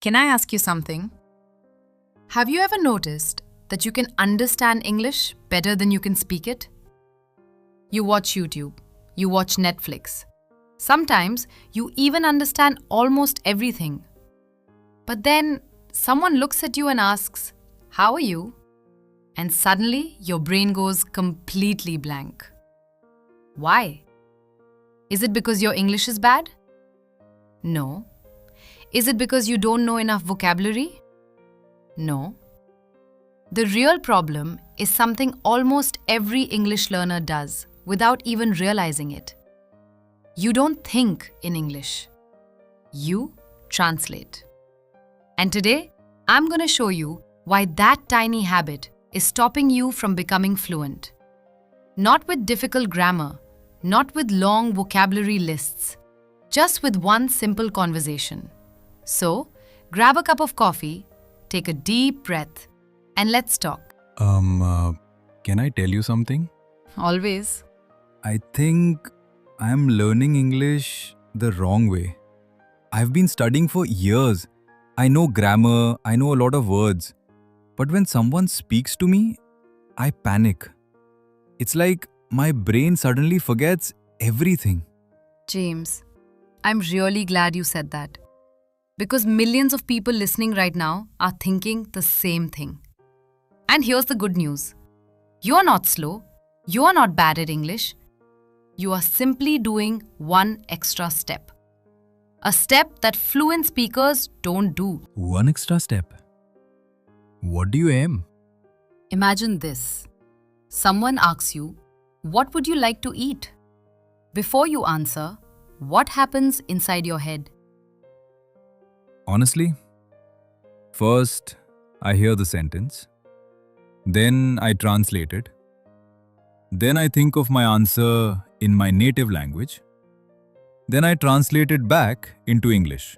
Can I ask you something? Have you ever noticed that you can understand English better than you can speak it? You watch YouTube, you watch Netflix. Sometimes you even understand almost everything. But then someone looks at you and asks, "How are you?" And suddenly your brain goes completely blank. Why? Is it because your English is bad? No. Is it because you don't know enough vocabulary? No. The real problem is something almost every English learner does without even realizing it. You don't think in English. You translate. And today, I'm going to show you why that tiny habit is stopping you from becoming fluent. Not with difficult grammar, not with long vocabulary lists, just with one simple conversation. So, grab a cup of coffee, take a deep breath, and let's talk. Can I tell you something? Always. I think I'm learning English the wrong way. I've been studying for years. I know grammar, I know a lot of words. But when someone speaks to me, I panic. It's like my brain suddenly forgets everything. James, I'm really glad you said that. Because millions of people listening right now are thinking the same thing. And here's the good news. You are not slow. You are not bad at English. You are simply doing one extra step. A step that fluent speakers don't do. One extra step. What do you aim? Imagine this. Someone asks you, "What would you like to eat?" Before you answer, what happens inside your head? Honestly, first I hear the sentence, then I translate it, then I think of my answer in my native language, then I translate it back into English.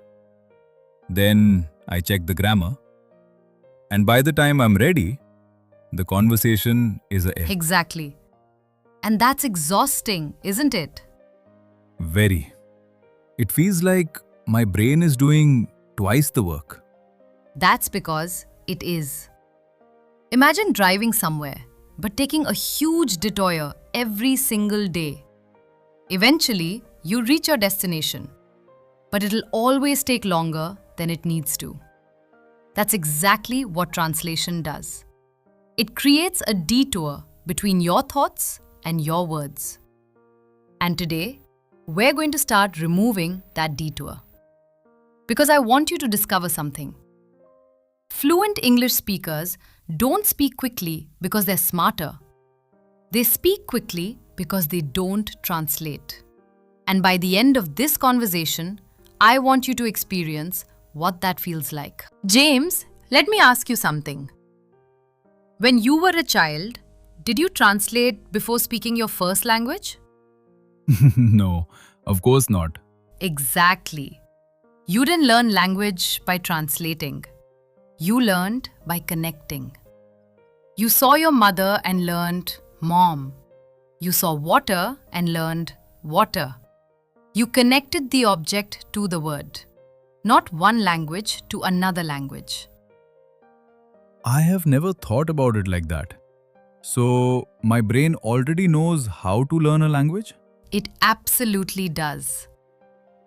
Then I check the grammar, and by the time I'm ready, the conversation is a Exactly. And that's exhausting, isn't it? very. It feels like my brain is doing twice the work. That's because it is. Imagine driving somewhere, but taking a huge detour every single day. Eventually, you reach your destination, but it'll always take longer than it needs to. That's exactly what translation does. It creates a detour between your thoughts and your words. And today, we're going to start removing that detour. Because I want you to discover something. Fluent English speakers don't speak quickly because they're smarter. They speak quickly because they don't translate. And by the end of this conversation, I want you to experience what that feels like. James, let me ask you something. When you were a child, did you translate before speaking your first language? No, of course not. Exactly. You didn't learn language by translating. You learned by connecting. You saw your mother and learned mom. You saw water and learned water. You connected the object to the word, not one language to another language. I have never thought about it like that. So, my brain already knows how to learn a language? It absolutely does.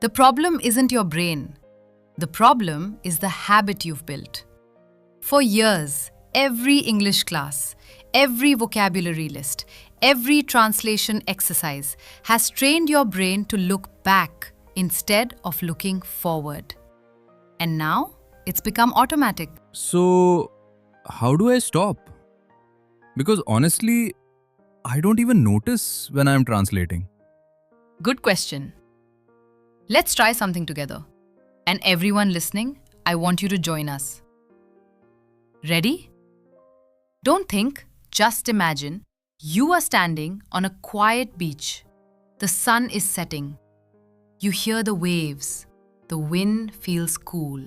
The problem isn't your brain. The problem is the habit you've built. For years, every English class, every vocabulary list, every translation exercise has trained your brain to look back instead of looking forward. And now, it's become automatic. So, how do I stop? Because honestly, I don't even notice when I'm translating. Good question. Let's try something together. And everyone listening, I want you to join us. Ready? Don't think, just imagine. You are standing on a quiet beach. The sun is setting. You hear the waves. The wind feels cool.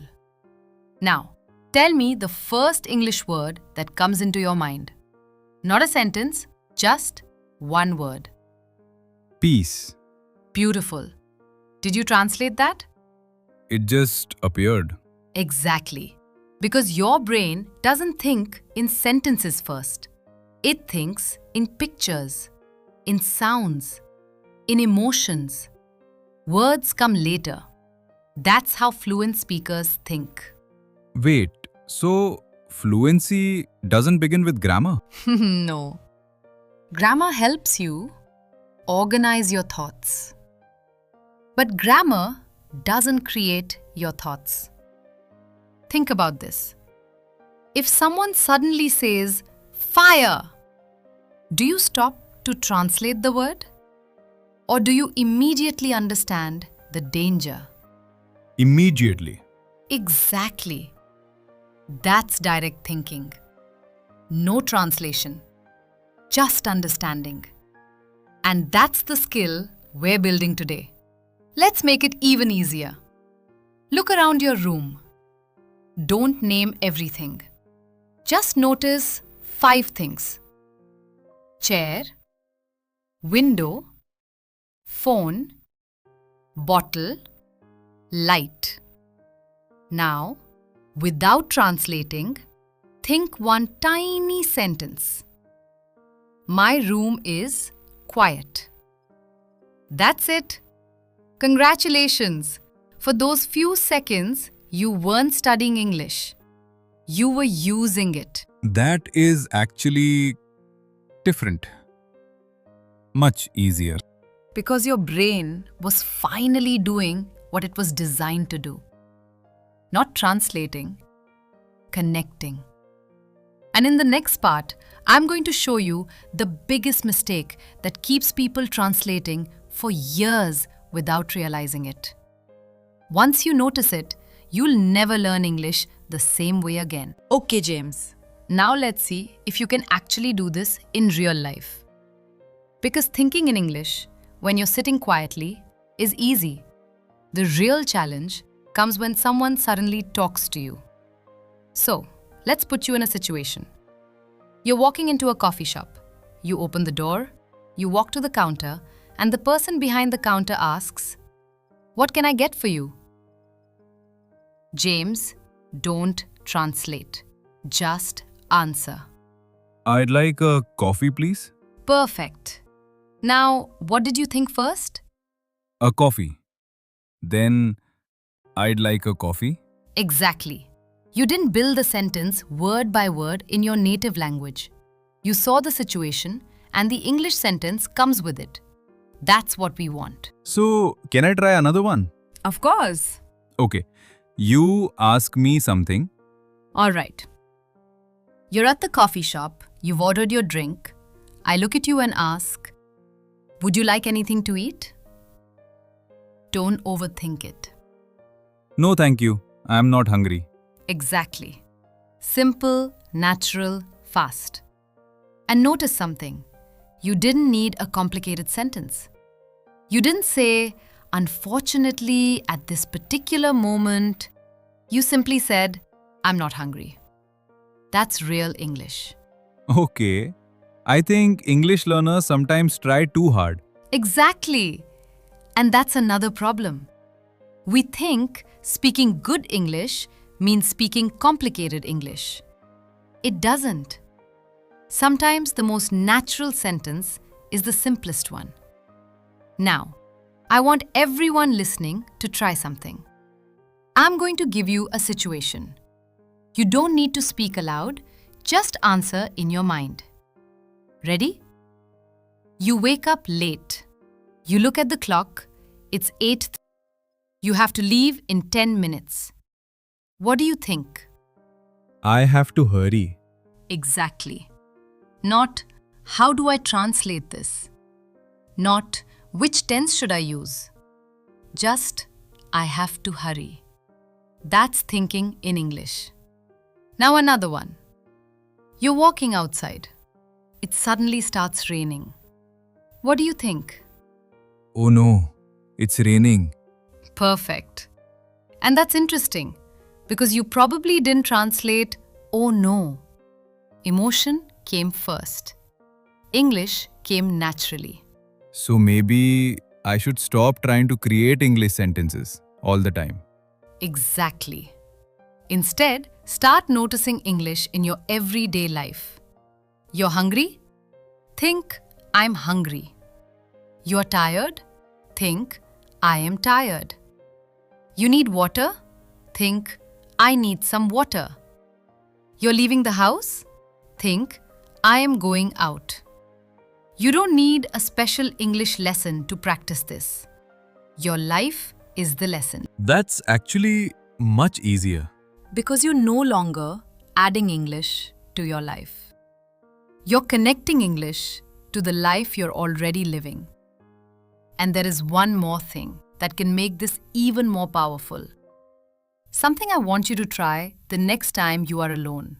Now, tell me the first English word that comes into your mind. Not a sentence, just one word. Peace. Beautiful. Did you translate that? It just appeared. Exactly. Because your brain doesn't think in sentences first. It thinks in pictures, in sounds, in emotions. Words come later. That's how fluent speakers think. Wait, so fluency doesn't begin with grammar? No. Grammar helps you organize your thoughts. But grammar doesn't create your thoughts. Think about this. If someone suddenly says, fire, do you stop to translate the word? Or do you immediately understand the danger? Immediately. Exactly. That's direct thinking. No translation, just understanding. And that's the skill we're building today. Let's make it even easier. Look around your room. Don't name everything. Just notice 5 things: chair, window, phone, bottle, light. Now, without translating, think one tiny sentence. My room is quiet. That's it. Congratulations! For those few seconds, you weren't studying English. You were using it. That is actually different. Much easier. Because your brain was finally doing what it was designed to do. Not translating, connecting. And in the next part, I'm going to show you the biggest mistake that keeps people translating for years without realizing it. Once you notice it, you'll never learn English the same way again. Okay, James. Now let's see if you can actually do this in real life. Because thinking in English, when you're sitting quietly, is easy. The real challenge comes when someone suddenly talks to you. So, let's put you in a situation. You're walking into a coffee shop. You open the door, you walk to the counter, and the person behind the counter asks, "What can I get for you?" James, don't translate. Just answer. I'd like a coffee, please. Perfect. Now, what did you think first? A coffee. Then, I'd like a coffee. Exactly. You didn't build the sentence word by word in your native language. You saw the situation and the English sentence comes with it. That's what we want. So, can I try another one? Of course. Okay. You ask me something. All right. You're at the coffee shop, you've ordered your drink. I look at you and ask, "Would you like anything to eat?" Don't overthink it. No, thank you. I'm not hungry. Exactly. Simple, natural, fast. And notice something. You didn't need a complicated sentence. You didn't say, "Unfortunately, at this particular moment." You simply said, "I'm not hungry." That's real English. Okay. I think English learners sometimes try too hard. Exactly. And that's another problem. We think speaking good English means speaking complicated English. It doesn't. Sometimes the most natural sentence is the simplest one. Now, I want everyone listening to try something. I'm going to give you a situation. You don't need to speak aloud, just answer in your mind. Ready? You wake up late. You look at the clock, it's 8. You have to leave in 10 minutes. What do you think? I have to hurry. Exactly. Not, "How do I translate this?" Not, "Which tense should I use?" Just, "I have to hurry." That's thinking in English. Now another one. You're walking outside. It suddenly starts raining. What do you think? Oh no, it's raining. Perfect. And that's interesting because you probably didn't translate "oh no." Emotion came first. English came naturally. So maybe I should stop trying to create English sentences all the time. Exactly. Instead, start noticing English in your everyday life. You're hungry? Think, I'm hungry. You're tired? Think, I am tired. You need water? Think, I need some water. You're leaving the house? Think, I am going out. You don't need a special English lesson to practice this. Your life is the lesson. That's actually much easier. Because you're no longer adding English to your life. You're connecting English to the life you're already living. And there is one more thing that can make this even more powerful. Something I want you to try the next time you are alone.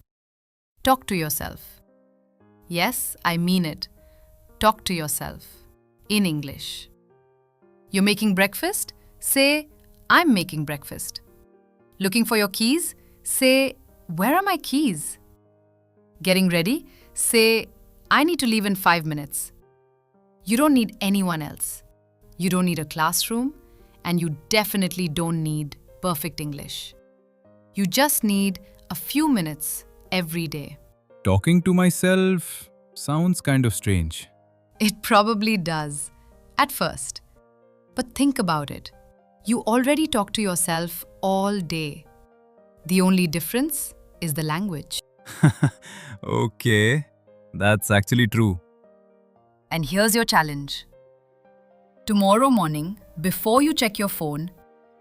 Talk to yourself. Yes, I mean it. Talk to yourself in English. You're making breakfast? Say, I'm making breakfast. Looking for your keys? Say, where are my keys? Getting ready? Say, I need to leave in 5 minutes. You don't need anyone else. You don't need a classroom, and you definitely don't need perfect English. You just need a few minutes every day. Talking to myself sounds kind of strange. It probably does, at first. But think about it. You already talk to yourself all day. The only difference is the language. Okay, that's actually true. And here's your challenge. Tomorrow morning, before you check your phone,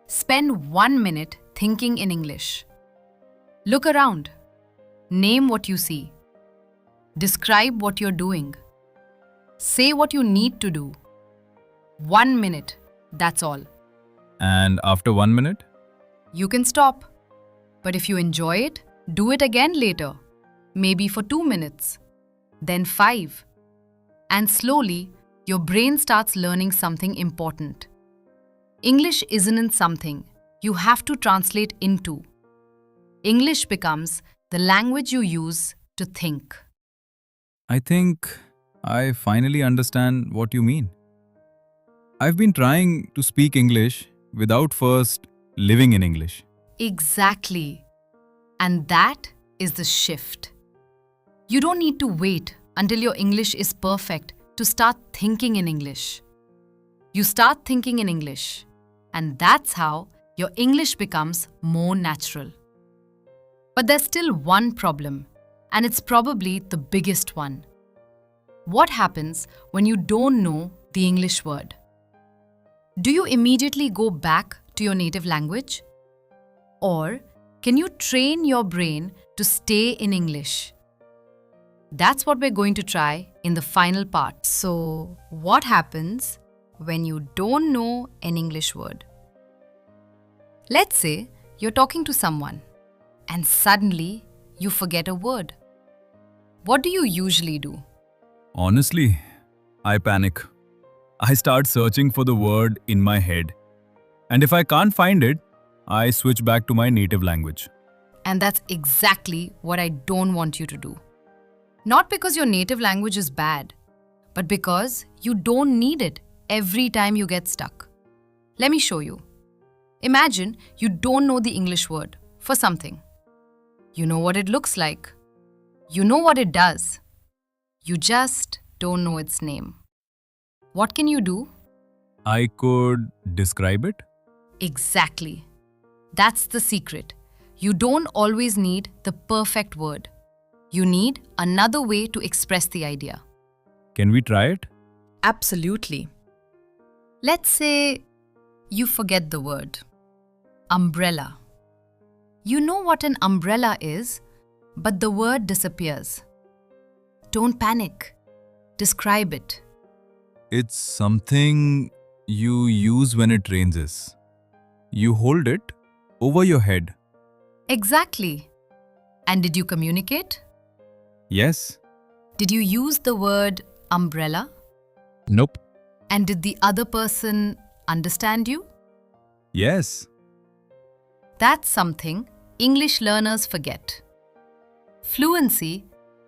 spend 1 minute thinking in English. Look around. Name what you see. Describe what you're doing. Say what you need to do. 1 minute, that's all. And after 1 minute? You can stop. But if you enjoy it, do it again later. Maybe for 2 minutes. Then 5. And slowly, your brain starts learning something important. English isn't something you have to translate into. English becomes the language you use to think. I think I finally understand what you mean. I've been trying to speak English without first living in English. Exactly. And that is the shift. You don't need to wait until your English is perfect to start thinking in English. You start thinking in English, and that's how your English becomes more natural. But there's still one problem, and it's probably the biggest one. What happens when you don't know the English word? Do you immediately go back to your native language? Or can you train your brain to stay in English? That's what we're going to try in the final part. So, what happens when you don't know an English word? Let's say you're talking to someone and suddenly you forget a word. What do you usually do? Honestly, I panic. I start searching for the word in my head. And if I can't find it, I switch back to my native language. And that's exactly what I don't want you to do. Not because your native language is bad, but because you don't need it every time you get stuck. Let me show you. Imagine you don't know the English word for something. You know what it looks like. You know what it does. You just don't know its name. What can you do? I could describe it. Exactly. That's the secret. You don't always need the perfect word. You need another way to express the idea. Can we try it? Absolutely. Let's say you forget the word. Umbrella. You know what an umbrella is, but the word disappears. Don't panic. Describe it. It's something you use when it rains. You hold it over your head. Exactly. And did you communicate? Yes. Did you use the word umbrella? Nope. And did the other person understand you? Yes. That's something English learners forget. Fluency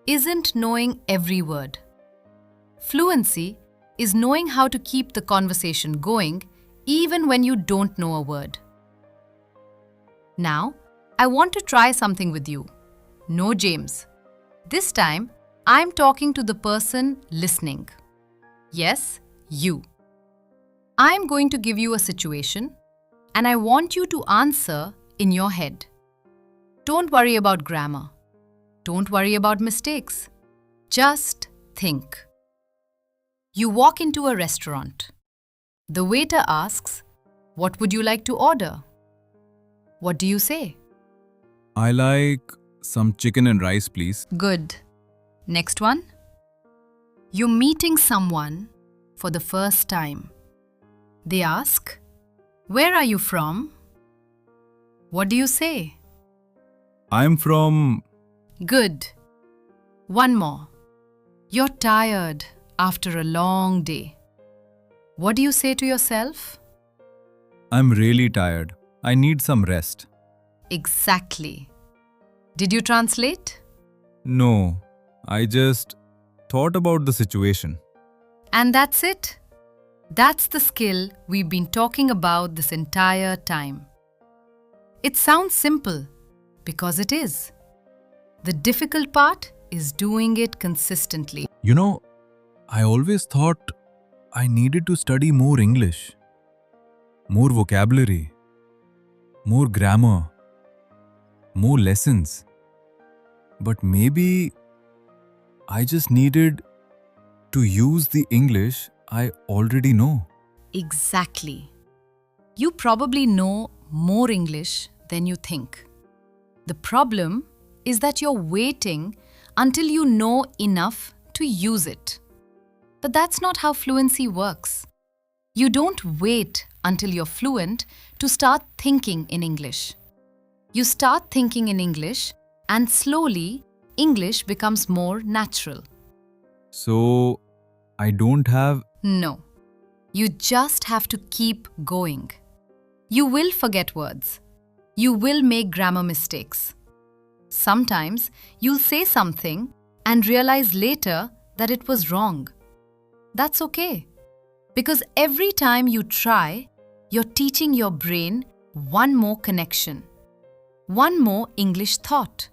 isn't knowing every word. Fluency is knowing how to keep the conversation going even when you don't know a word. Now, I want to try something with you. No, James. This time, I'm talking to the person listening. Yes, you. I'm going to give you a situation and I want you to answer in your head. Don't worry about grammar. Don't worry about mistakes. Just think. You walk into a restaurant. The waiter asks, "What would you like to order?" What do you say? I like some chicken and rice, please. Good. Next one. You're meeting someone for the first time. They ask, "Where are you from?" What do you say? I'm from... Good. One more. You're tired after a long day. What do you say to yourself? I'm really tired. I need some rest. Exactly. Did you translate? No, I just thought about the situation. And that's it. That's the skill we've been talking about this entire time. It sounds simple because it is. The difficult part is doing it consistently. You know, I always thought I needed to study more English, more vocabulary, more grammar, more lessons. But maybe I just needed to use the English I already know. Exactly. You probably know more English than you think. The problem is that you're waiting until you know enough to use it. But that's not how fluency works. You don't wait until you're fluent to start thinking in English. You start thinking in English and slowly English becomes more natural. So, I don't have... No, you just have to keep going. You will forget words. You will make grammar mistakes. Sometimes you'll say something and realize later that it was wrong. That's okay. Because every time you try, you're teaching your brain one more connection, one more English thought,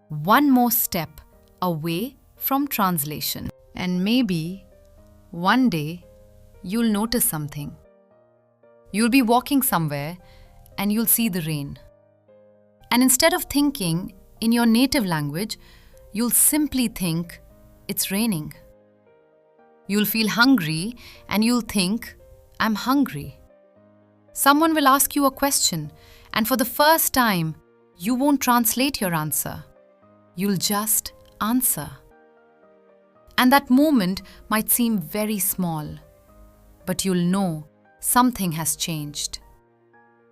one more step away from translation. And maybe one day you'll notice something. You'll be walking somewhere and you'll see the rain. And instead of thinking in your native language, you'll simply think it's raining. You'll feel hungry and you'll think, I'm hungry. Someone will ask you a question, and for the first time, you won't translate your answer. You'll just answer. And that moment might seem very small, but you'll know something has changed.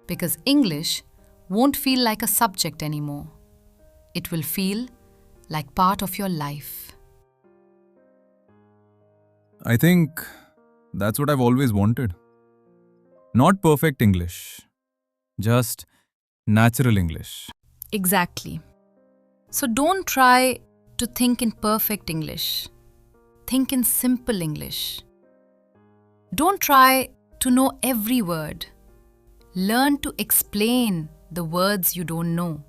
Because English won't feel like a subject anymore. It will feel like part of your life. I think that's what I've always wanted. Not perfect English, just natural English. Exactly. So don't try to think in perfect English. Think in simple English. Don't try to know every word. Learn to explain the words you don't know.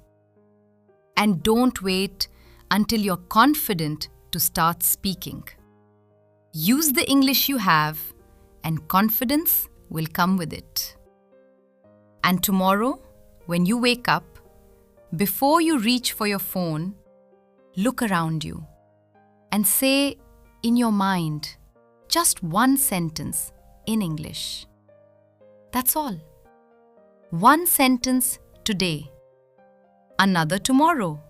And don't wait until you're confident to start speaking. Use the English you have, and confidence will come with it. And tomorrow, when you wake up, before you reach for your phone, look around you and say in your mind just one sentence in English. That's all. One sentence today, another tomorrow.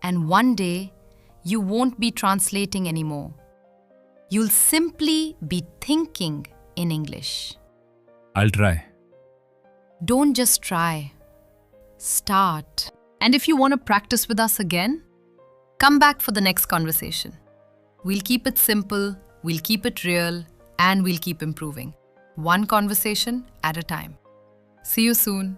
And one day, you won't be translating anymore. You'll simply be thinking in English. I'll try. Don't just try. Start. And if you want to practice with us again, come back for the next conversation. We'll keep it simple, we'll keep it real, and we'll keep improving. One conversation at a time. See you soon.